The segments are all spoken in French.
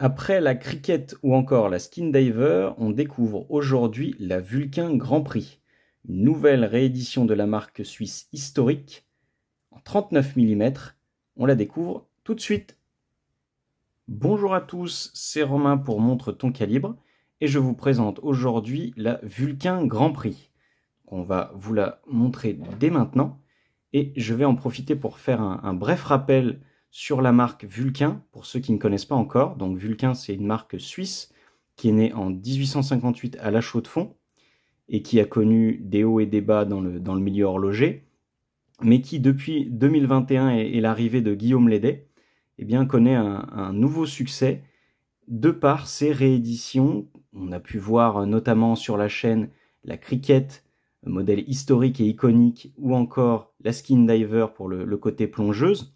Après la Cricket ou encore la Skin Diver, on découvre aujourd'hui la Vulcain Grand Prix, une nouvelle réédition de la marque suisse historique en 39 mm. On la découvre tout de suite. Bonjour à tous, c'est Romain pour Montre ton calibre et je vous présente aujourd'hui la Vulcain Grand Prix. On va vous la montrer dès maintenant et je vais en profiter pour faire un bref rappel sur la marque Vulcain, pour ceux qui ne connaissent pas encore. Donc Vulcain, c'est une marque suisse qui est née en 1858 à La Chaux-de-Fonds et qui a connu des hauts et des bas dans le milieu horloger, mais qui depuis 2021 et l'arrivée de Guillaume Lédet, eh bien, connaît un nouveau succès de par ses rééditions. On a pu voir notamment sur la chaîne la Cricket, modèle historique et iconique, ou encore la Skin Diver pour le côté plongeuse.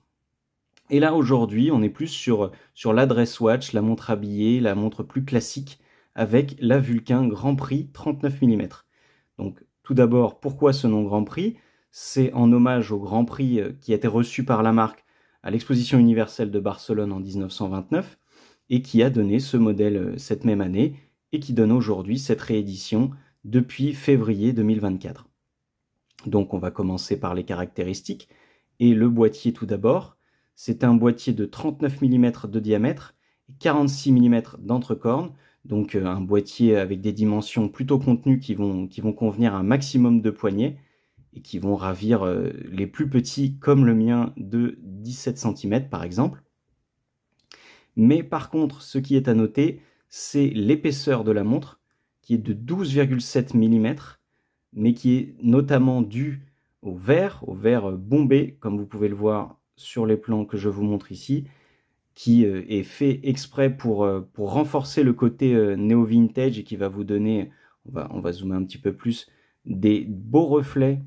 Et là, aujourd'hui, on est plus sur la dress watch, la montre habillée, la montre plus classique, avec la Vulcain Grand Prix 39 mm. Donc, tout d'abord, pourquoi ce nom Grand Prix? C'est en hommage au Grand Prix qui a été reçu par la marque à l'Exposition universelle de Barcelone en 1929, et qui a donné ce modèle cette même année, et qui donne aujourd'hui cette réédition depuis février 2024. Donc, on va commencer par les caractéristiques, et le boîtier tout d'abord. C'est un boîtier de 39 mm de diamètre et 46 mm d'entrecorne, donc un boîtier avec des dimensions plutôt contenues qui vont convenir à un maximum de poignets et qui vont ravir les plus petits comme le mien de 17 cm par exemple. Mais par contre, ce qui est à noter, c'est l'épaisseur de la montre qui est de 12,7 mm, mais qui est notamment due au verre bombé, comme vous pouvez le voir sur les plans que je vous montre ici, qui est fait exprès pour renforcer le côté néo-vintage et qui va vous donner, on va zoomer un petit peu plus, des beaux reflets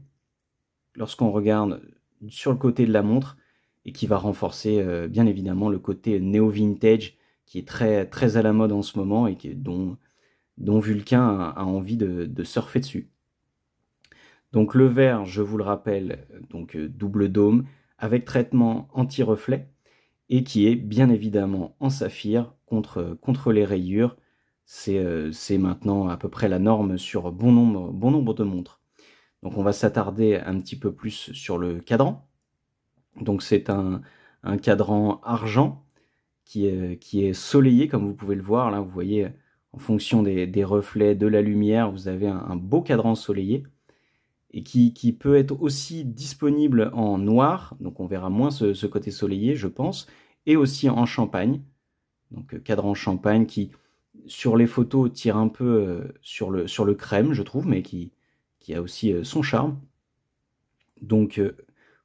lorsqu'on regarde sur le côté de la montre et qui va renforcer bien évidemment le côté néo-vintage qui est très, très à la mode en ce moment et dont Vulcain a envie de surfer dessus. Donc le verre, je vous le rappelle, donc double dôme, avec traitement anti-reflet et qui est bien évidemment en saphir contre les rayures. C'est maintenant à peu près la norme sur bon nombre de montres. Donc on va s'attarder un petit peu plus sur le cadran. Donc c'est un cadran argent qui est soleillé comme vous pouvez le voir. Là, vous voyez, en fonction des reflets, de la lumière, vous avez un beau cadran soleillé, et qui peut être aussi disponible en noir, donc on verra moins ce côté soleillé, je pense, et aussi en champagne, donc cadran champagne qui, sur les photos, tire un peu sur le crème, je trouve, mais qui a aussi son charme. Donc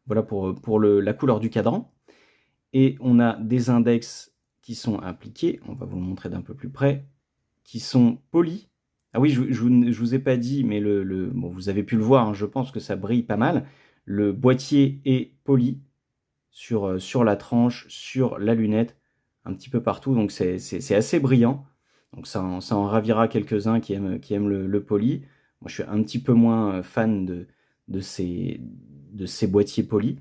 voilà pour la couleur du cadran. Et on a des index qui sont appliqués, on va vous le montrer d'un peu plus près, qui sont polis. Ah oui, je vous ai pas dit, mais bon, vous avez pu le voir, hein, je pense que ça brille pas mal. Le boîtier est poli sur la tranche, sur la lunette, un petit peu partout, donc c'est assez brillant. Donc ça en ravira quelques-uns qui aiment le poli. Moi, je suis un petit peu moins fan de ces boîtiers polis,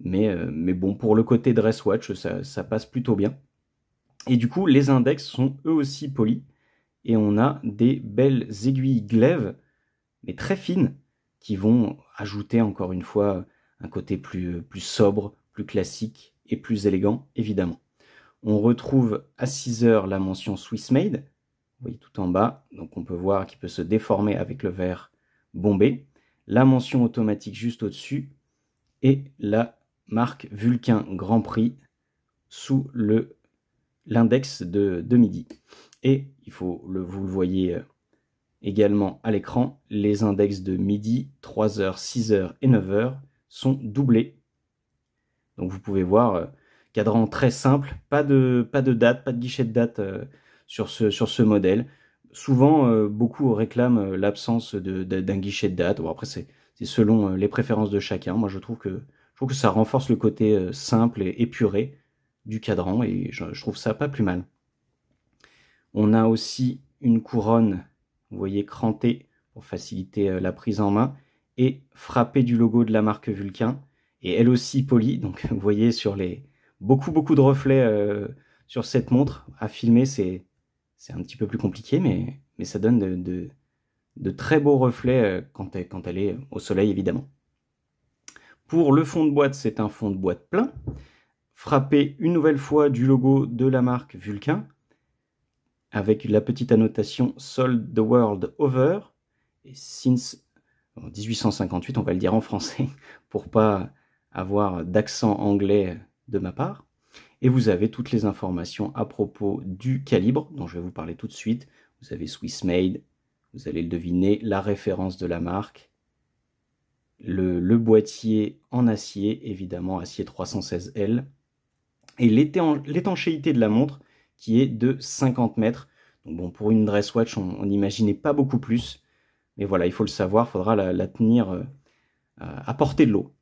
mais bon, pour le côté dress watch, ça passe plutôt bien. Et du coup, les index sont eux aussi polis. Et on a des belles aiguilles glaive, mais très fines, qui vont ajouter encore une fois un côté plus sobre, plus classique et plus élégant, évidemment. On retrouve à 6 heures la mention Swiss Made, vous voyez tout en bas, donc on peut voir qu'il peut se déformer avec le verre bombé, la mention automatique juste au-dessus, et la marque Vulcain Grand Prix sous l'index de midi. Et vous le voyez également à l'écran, les index de midi, 3h, 6h et 9h sont doublés. Donc vous pouvez voir, cadran très simple, pas de date, pas de guichet de date sur ce modèle. Souvent, beaucoup réclament l'absence d'un guichet de date. Bon, après, c'est selon les préférences de chacun. Moi, je trouve que ça renforce le côté simple et épuré du cadran et je trouve ça pas plus mal. On a aussi une couronne, vous voyez, crantée pour faciliter la prise en main et frappée du logo de la marque Vulcain et elle aussi polie. Donc vous voyez sur beaucoup de reflets sur cette montre. À filmer, c'est un petit peu plus compliqué, mais ça donne de très beaux reflets quand elle est au soleil, évidemment. Pour le fond de boîte, c'est un fond de boîte plein, frappé une nouvelle fois du logo de la marque Vulcain, avec la petite annotation Sold the World Over, et since 1858, on va le dire en français, pour pas avoir d'accent anglais de ma part. Et vous avez toutes les informations à propos du calibre, dont je vais vous parler tout de suite. Vous avez Swiss Made, vous allez le deviner, la référence de la marque, le boîtier en acier, évidemment acier 316L, et l'étanchéité de la montre qui est de 50 mètres. Donc bon, pour une dress watch, on n'imaginait pas beaucoup plus, mais voilà, il faut le savoir, il faudra la tenir à portée de l'eau.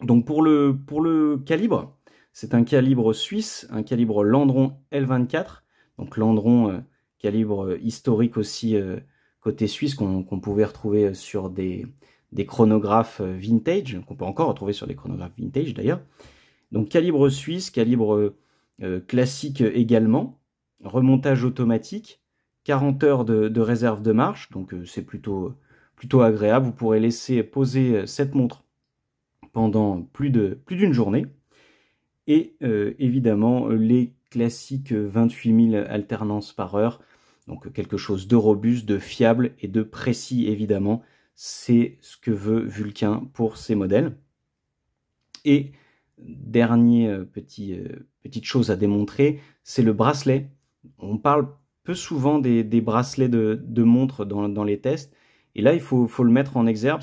Donc pour le calibre, c'est un calibre suisse, un calibre Landron L24, donc Landron, calibre historique aussi côté suisse, qu'on pouvait retrouver sur des chronographes vintage, qu'on peut encore retrouver sur des chronographes vintage d'ailleurs. Donc calibre suisse, calibre classique également, remontage automatique, 40 heures de réserve de marche, donc c'est plutôt agréable. Vous pourrez laisser poser cette montre pendant plus d'une journée. Et évidemment les classiques 28 000 alternances par heure, donc quelque chose de robuste, de fiable et de précis évidemment. C'est ce que veut Vulcain pour ses modèles. Et dernière petite chose à démontrer, c'est le bracelet. On parle peu souvent des bracelets de montres dans les tests, et là il faut le mettre en exergue.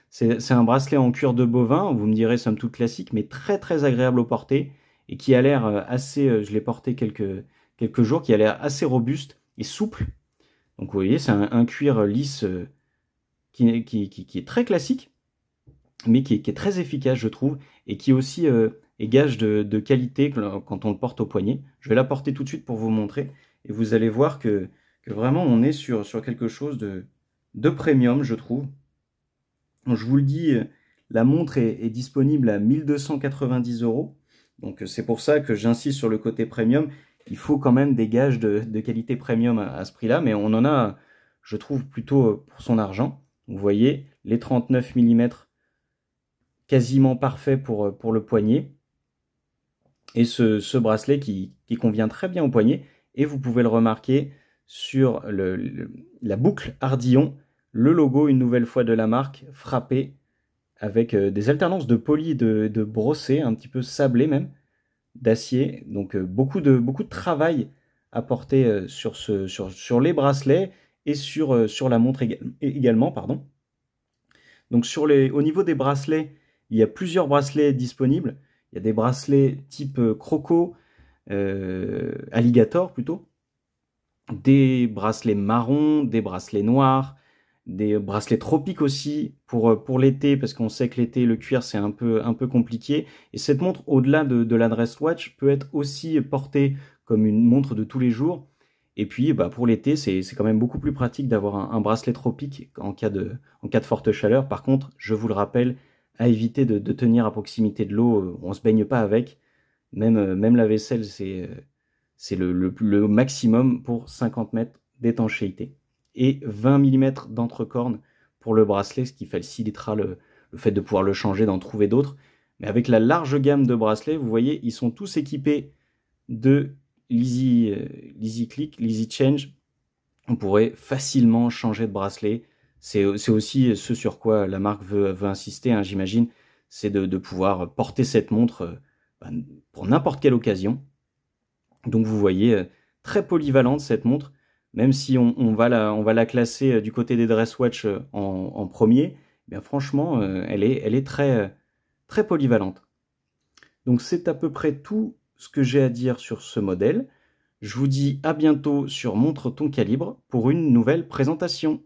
C'est un bracelet en cuir de bovin, vous me direz somme toute classique, mais très très agréable au porter, et qui a l'air assez, je l'ai porté quelques jours, qui a l'air assez robuste et souple. Donc vous voyez, c'est un cuir lisse qui est très classique, mais qui est très efficace, je trouve, et qui aussi est gage de qualité quand on le porte au poignet. Je vais la porter tout de suite pour vous montrer, et vous allez voir que vraiment on est sur quelque chose de premium, je trouve. Je vous le dis, la montre est disponible à 1290 €. Donc c'est pour ça que j'insiste sur le côté premium. Il faut quand même des gages de qualité premium à ce prix-là, mais on en a, je trouve, plutôt pour son argent. Vous voyez, les 39 mm quasiment parfait pour le poignet. Et ce bracelet qui convient très bien au poignet. Et vous pouvez le remarquer sur la boucle Ardillon, le logo une nouvelle fois de la marque, frappé avec des alternances de poli, de brossé, un petit peu sablé même, d'acier. Donc beaucoup de travail apporté sur les bracelets et sur la montre également. Pardon. Donc au niveau des bracelets, il y a plusieurs bracelets disponibles. Il y a des bracelets type croco, alligator plutôt, des bracelets marrons, des bracelets noirs, des bracelets tropiques aussi pour l'été, parce qu'on sait que l'été, le cuir, c'est un peu compliqué. Et cette montre, au-delà de la dress watch, peut être aussi portée comme une montre de tous les jours. Et puis, pour l'été, c'est quand même beaucoup plus pratique d'avoir un bracelet tropique en cas de forte chaleur. Par contre, je vous le rappelle, à éviter de tenir à proximité de l'eau, on ne se baigne pas avec. Même la vaisselle, c'est le maximum pour 50 mètres d'étanchéité. Et 20 mm d'entrecorne pour le bracelet, ce qui facilitera le fait de pouvoir le changer, d'en trouver d'autres. Mais avec la large gamme de bracelets, vous voyez, ils sont tous équipés de l'Easy Click, l'Easy Change. On pourrait facilement changer de bracelet. C'est aussi ce sur quoi la marque veut insister, hein, j'imagine, c'est de pouvoir porter cette montre pour n'importe quelle occasion. Donc vous voyez, très polyvalente cette montre. Même si on va la classer du côté des dress watch en premier, eh bien franchement, elle est très, très polyvalente. Donc c'est à peu près tout ce que j'ai à dire sur ce modèle. Je vous dis à bientôt sur Montre ton calibre pour une nouvelle présentation.